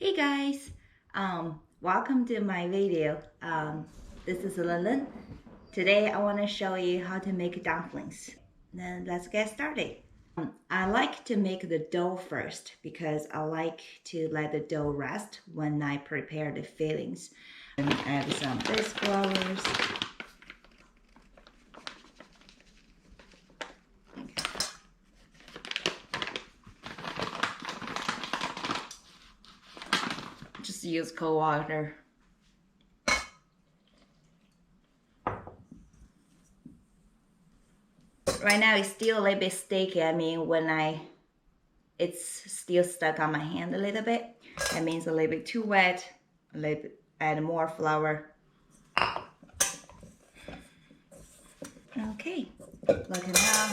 Hey guys, welcome to my video. This is Lilin. Today I want to show you how to make dumplings. Then let's get started. I like to make the dough first because I like to let the dough rest when I prepare the fillings. And add some bisque flours. Just use cold water. Right now it's still a little bit sticky. I mean, it's still stuck on my hand a little bit. That means a little bit too wet. A little bit, add more flour. Okay, look at now.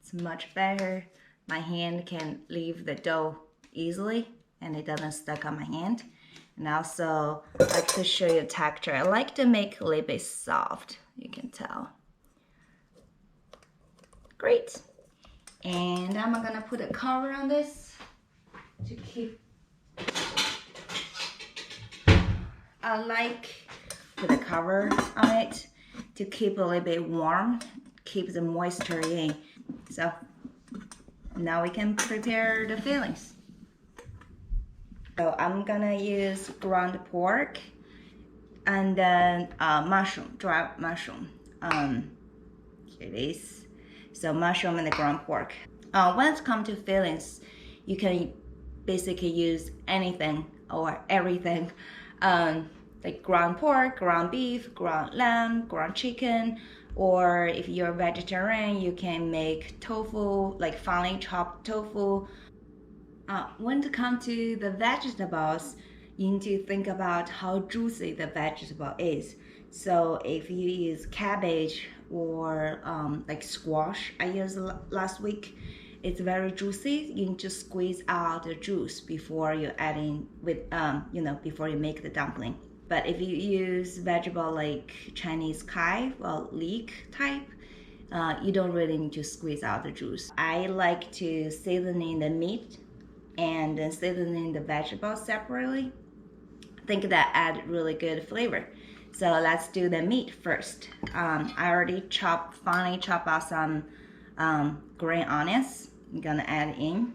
It's much better. My hand can leave the dough easily and it doesn't stuck on my hand. And also, I like to show you texture. I like to make a little bit soft, you can tell. Great. And I'm gonna put a cover on this to keep. I like put a cover on it to keep a little bit warm, keep the moisture in. So now we can prepare the fillings. So I'm gonna use ground pork and then mushroom, dry mushroom. Here it is. So mushroom and the ground pork. When it comes to fillings, you can basically use anything or everything. Like ground pork, ground beef, ground lamb, ground chicken, or if you're vegetarian, you can make tofu, like finely chopped tofu. When it comes to the vegetables, you need to think about how juicy the vegetable is. So if you use cabbage or like squash I used last week, it's very juicy. You need to squeeze out the juice before you add in with before you make the dumpling. But if you use vegetable like Chinese kai or leek type, you don't really need to squeeze out the juice. I like to season in the meat and then seasoning the vegetables separately. I think that add really good flavor. So let's do the meat first. I already finely chopped out some green onions. I'm gonna add in,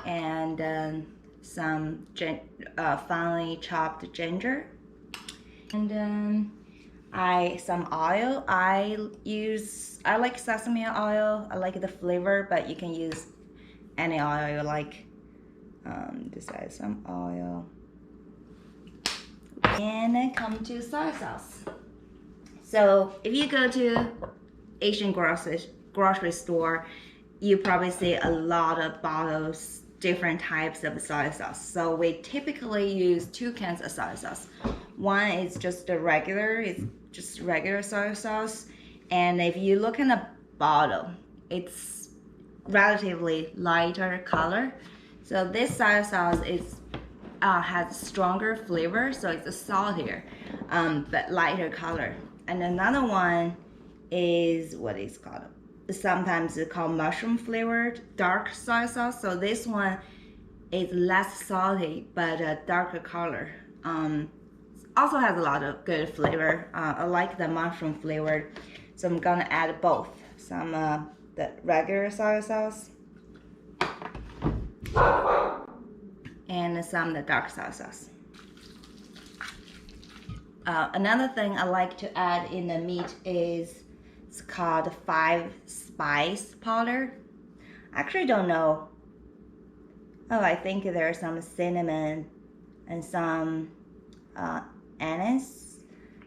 and some finely chopped ginger, and then some oil. I like sesame oil. I like the flavor, but you can use any oil you like. Just add some oil. And then come to soy sauce. So if you go to Asian grocery store, you probably see a lot of bottles, different types of soy sauce. So we typically use two kinds of soy sauce. One is just it's just regular soy sauce. And if you look in the bottle, it's relatively lighter color. So this soy sauce has stronger flavor, so it's saltier, but lighter color. And another one is what is called, sometimes it's called mushroom flavored dark soy sauce. So this one is less salty but a darker color. Also has a lot of good flavor. I like the mushroom flavored, so I'm gonna add both. Some the regular soy sauce and some of the dark soy sauce. Another thing I like to add in the meat is it's called 5 spice powder. I actually don't know. Oh, I think there's some cinnamon and some anise.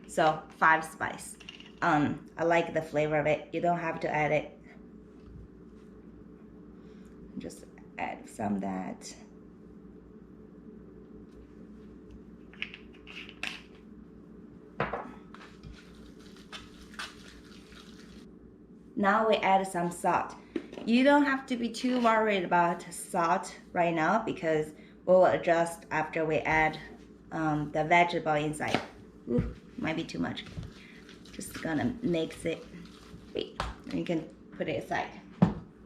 So 5 spice. I like the flavor of it. You don't have to add it. Just add some of that. Now we add some salt. You don't have to be too worried about salt right now because we'll adjust after we add the vegetable inside. Ooh, might be too much. Just gonna mix it. Wait, you can put it aside.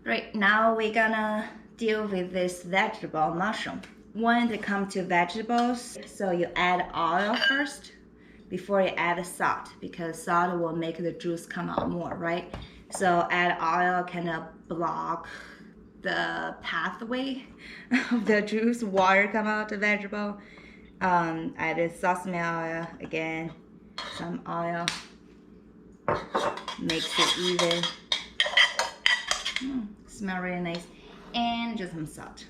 Right, now we're gonna deal with this vegetable mushroom. When it comes to vegetables, so you add oil first before you add salt, because salt will make the juice come out more, right? So add oil kind of block the pathway of the juice, water come out the vegetable. Added sesame oil again, some oil, makes it even. Smell really nice, and just some salt.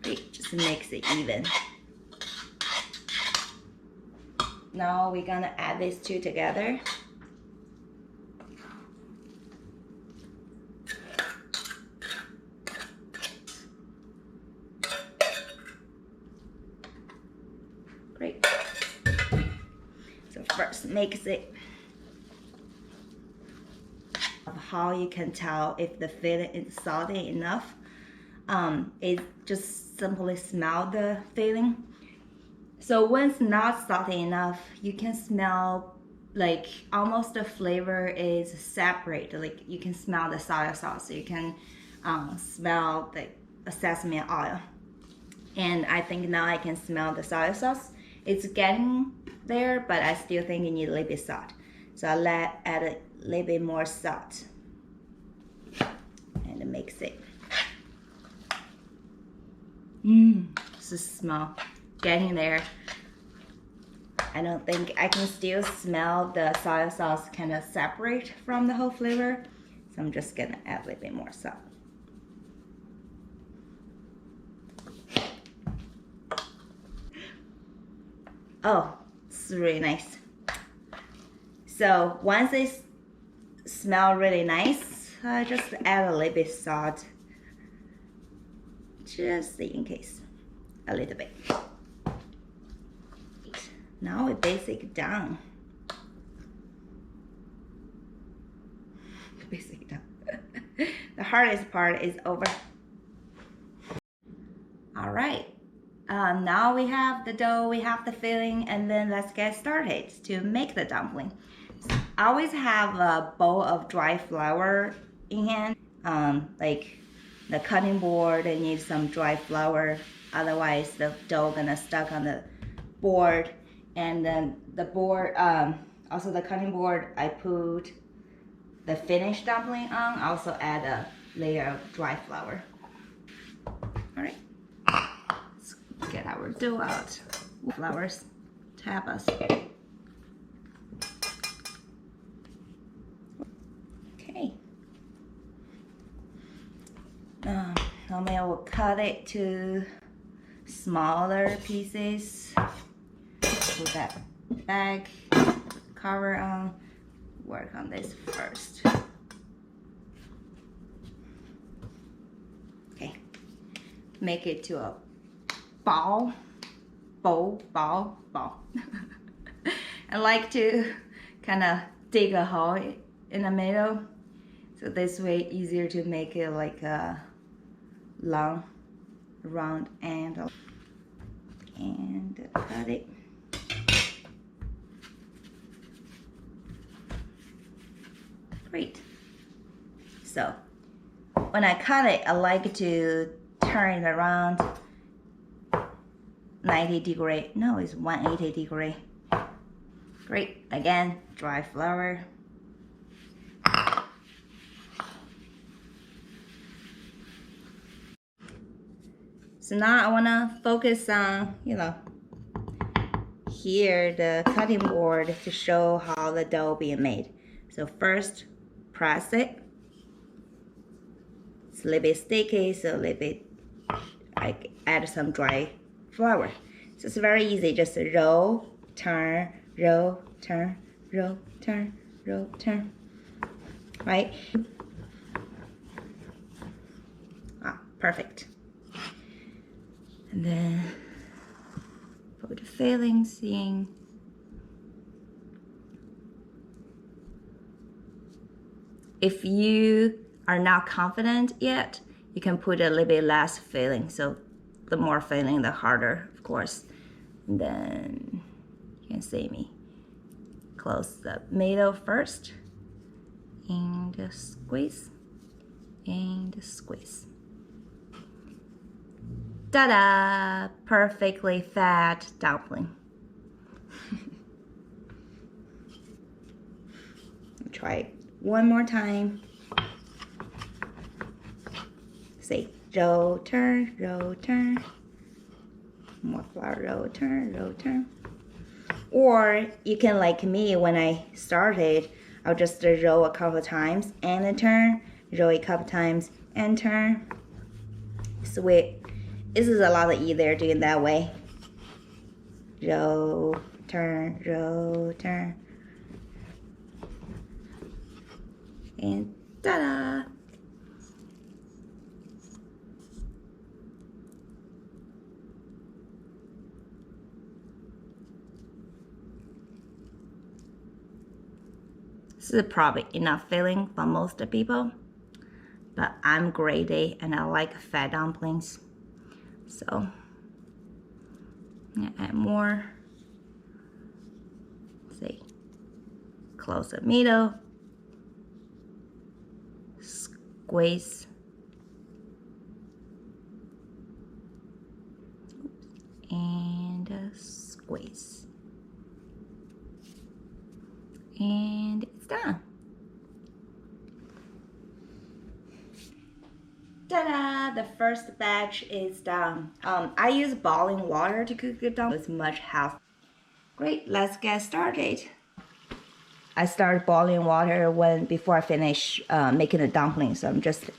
Great, just makes it even. Now we're gonna add these two together. Great. So first mix it. How you can tell if the filling is salty enough, is just simply smell the filling. So when it's not salty enough, you can smell like almost the flavor is separate. Like you can smell the soy sauce, you can smell the sesame oil. And I think now I can smell the soy sauce. It's getting there, but I still think you need a little bit salt. So I'll add a little bit more salt and mix it. This is smell getting there. I don't think I can still smell the soy sauce kind of separate from the whole flavor, so I'm just gonna add a little bit more salt. Oh, it's really nice. So once it smells really nice, I just add a little bit salt, just in case, a little bit. Now we basic down. Basic down. The hardest part is over. All right. Now we have the dough, we have the filling, and then let's get started to make the dumpling. So I always have a bowl of dry flour in hand. Like the cutting board, I need some dry flour, otherwise the dough gonna stuck on the board. And then the board, also the cutting board, I put the finished dumpling on. I also add a layer of dry flour. All right. Get our dough out. Flowers, tap us. Okay. Normally I will cut it to smaller pieces. Put that bag, cover on. Work on this first. Okay. Make it to a ball. I like to kind of dig a hole in the middle, so this way easier to make it like a long round end, and cut it. Great. So when I cut it, I like to turn it around 90 degree. No, it's 180 degree. Great. Again, dry flour. So now I want to focus on, here the cutting board to show how the dough being made. So first, press it. It's a little bit sticky, so a little bit, I add some dry flour. So it's very easy, just roll, turn, roll, turn, roll, turn, roll, turn, right? Perfect. And then put the fillings in. If you are not confident yet, you can put a little bit less filling. So the more filling, the harder, of course. And then you can see me close the middle first. and squeeze, and squeeze. Ta-da! Perfectly fat dumpling. Try it one more time. Say, roll, turn, roll, turn. More flour, roll, turn, roll, turn. Or you can, like me, when I started, I'll just roll a couple times and then turn, roll a couple times and turn. Sweet. This is a lot easier doing that way. Roll, turn, roll, turn. And ta-da! This is probably enough filling for most people, but I'm greedy and I like fat dumplings, so I'm gonna add more. See, close the middle, squeeze, and squeeze, and it's done. Ta-da! The first batch is done. I use boiling water to cook the dumplings. It's much healthier. Great, let's get started. I start boiling water before I finish making the dumplings. So I'm just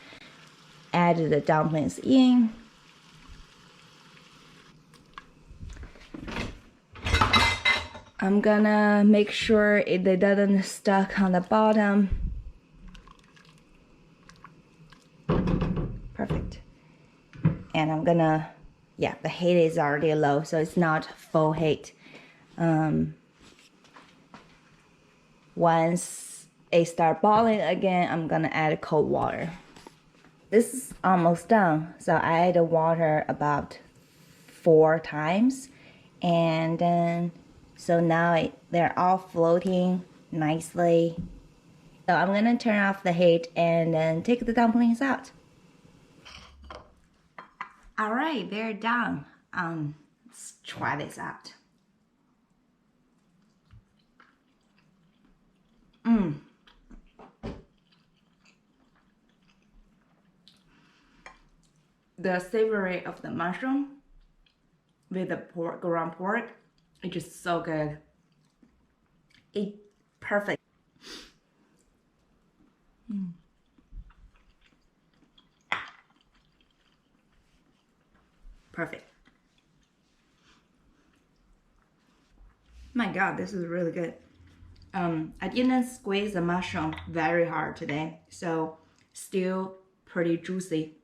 adding the dumplings in. I'm gonna make sure it doesn't stuck on the bottom. Perfect. And I'm gonna, yeah, the heat is already low, so it's not full heat. Once it start boiling again, I'm gonna add cold water. This is almost done, so I add the water about 4 times, and then so now they're all floating nicely. So I'm gonna turn off the heat and then take the dumplings out. All right, they're done. Let's try this out. The savory of the mushroom with the pork, ground pork, it's just so good. It's perfect. Perfect. My God, this is really good. I didn't squeeze the mushroom very hard today, so still pretty juicy.